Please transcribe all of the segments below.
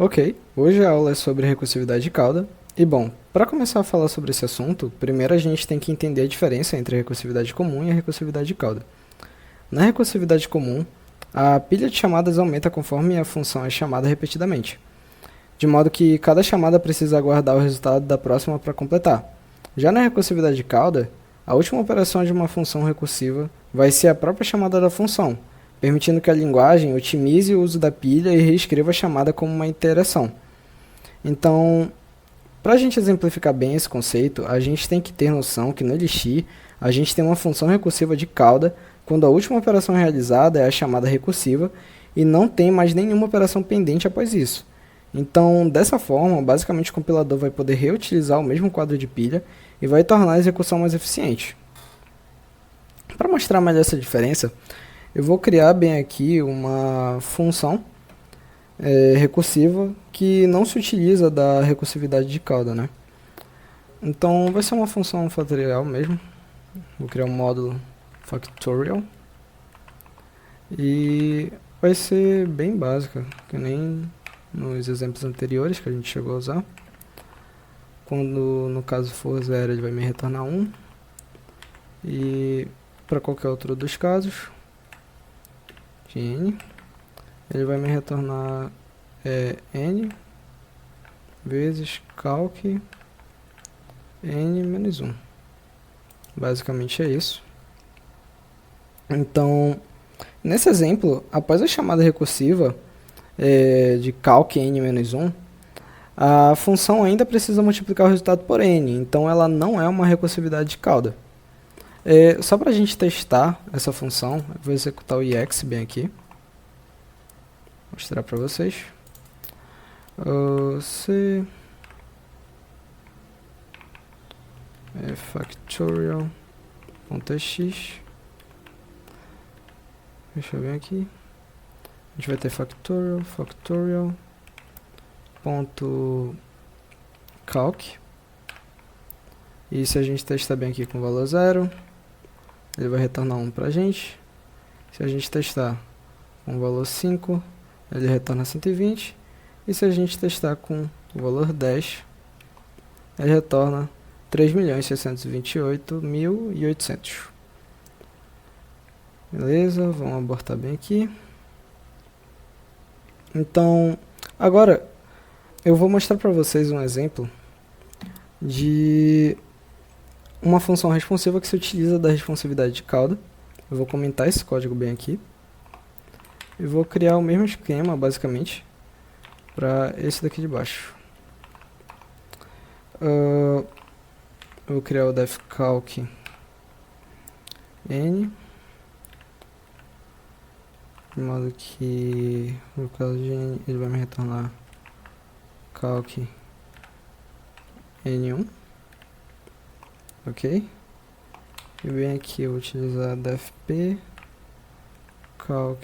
Ok, hoje a aula é sobre recursividade de cauda. E bom, para começar a falar sobre esse assunto, primeiro a gente tem que entender a diferença entre a recursividade comum e a recursividade de cauda. Na recursividade comum, a pilha de chamadas aumenta conforme a função é chamada repetidamente, de modo que cada chamada precisa aguardar o resultado da próxima para completar. Já na recursividade de cauda, a última operação de uma função recursiva vai ser a própria chamada da função, permitindo que a linguagem otimize o uso da pilha e reescreva a chamada como uma iteração. Então, para a gente exemplificar bem esse conceito, a gente tem que ter noção que no Elixir a gente tem uma função recursiva de cauda quando a última operação realizada é a chamada recursiva e não tem mais nenhuma operação pendente após isso. Então, dessa forma, basicamente o compilador vai poder reutilizar o mesmo quadro de pilha e vai tornar a execução mais eficiente. Para mostrar melhor essa diferença, eu vou criar bem aqui uma função recursiva que não se utiliza da recursividade de cauda, né? Então vai ser uma função fatorial mesmo. Vou criar um módulo factorial e vai ser bem básica, que nem nos exemplos anteriores que a gente chegou a usar. Quando no caso for 0, ele vai me retornar 1, e para qualquer outro dos casos de n, ele vai me retornar n vezes calc n menos 1. Basicamente é isso. Então, nesse exemplo, após a chamada recursiva de calc n menos 1, a função ainda precisa multiplicar o resultado por n, então ela não é uma recursividade de cauda. Só para a gente testar essa função, eu vou executar o iex bem aqui. Vou mostrar para vocês. C factorial.x. Deixa eu ver aqui. A gente vai ter factorial.calc. E se a gente testar bem aqui com o valor 0, ele vai retornar 1 para a gente. Se a gente testar com o valor 5, ele retorna 120. E se a gente testar com o valor 10, ele retorna 3.628.800. Beleza, vamos abortar bem aqui. Então, agora eu vou mostrar para vocês um exemplo de uma função responsiva que se utiliza da responsividade de cauda. Eu vou comentar esse código bem aqui. E vou criar o mesmo esquema, basicamente, para esse daqui de baixo. Eu vou criar o defcalc n, de modo que no caso de n ele vai me retornar calc n1, ok? E bem aqui eu vou utilizar defp calc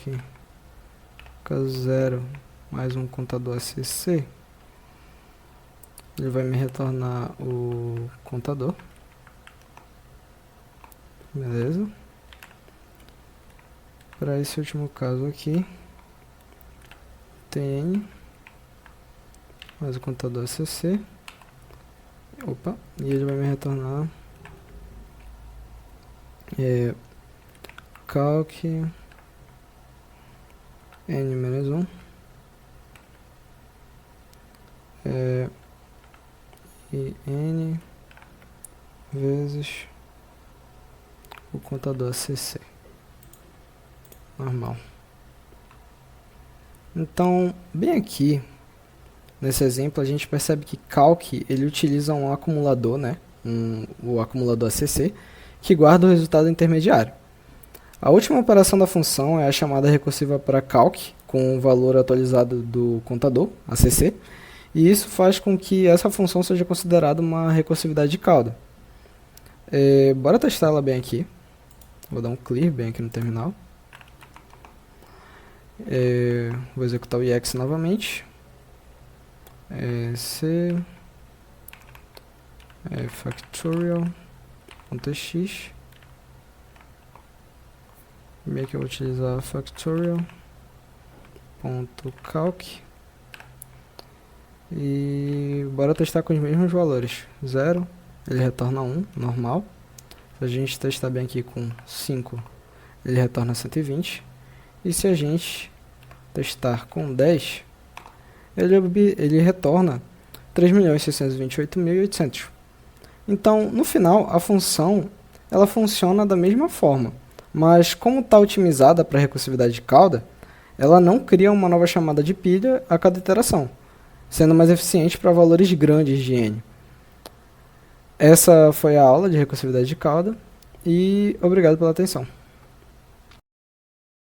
caso 0 mais um contador acc. Ele vai me retornar o contador. Beleza. Para esse último caso aqui, tn mais o contador acc. Opa, e ele vai me retornar calc n menos 1 e n vezes o contador acc normal. Então, bem aqui nesse exemplo a gente percebe que calc ele utiliza um acumulador, né, o acumulador acc, que guarda o resultado intermediário. A última operação da função é a chamada recursiva para calc com o valor atualizado do contador acc, e isso faz com que essa função seja considerada uma recursividade de cauda. Bora testar ela bem aqui. Vou dar um clear bem aqui no terminal. Vou executar o iex novamente. C factorial.x. Bem que eu vou utilizar factorial.calc E bora testar com os mesmos valores. 0, ele retorna 1, normal. Se a gente testar bem aqui com 5, ele retorna 120. E se a gente testar com 10, ele retorna 3.628.800. Então, no final, a função ela funciona da mesma forma, mas como está otimizada para recursividade de cauda, ela não cria uma nova chamada de pilha a cada iteração, sendo mais eficiente para valores grandes de n. Essa foi a aula de recursividade de cauda e obrigado pela atenção.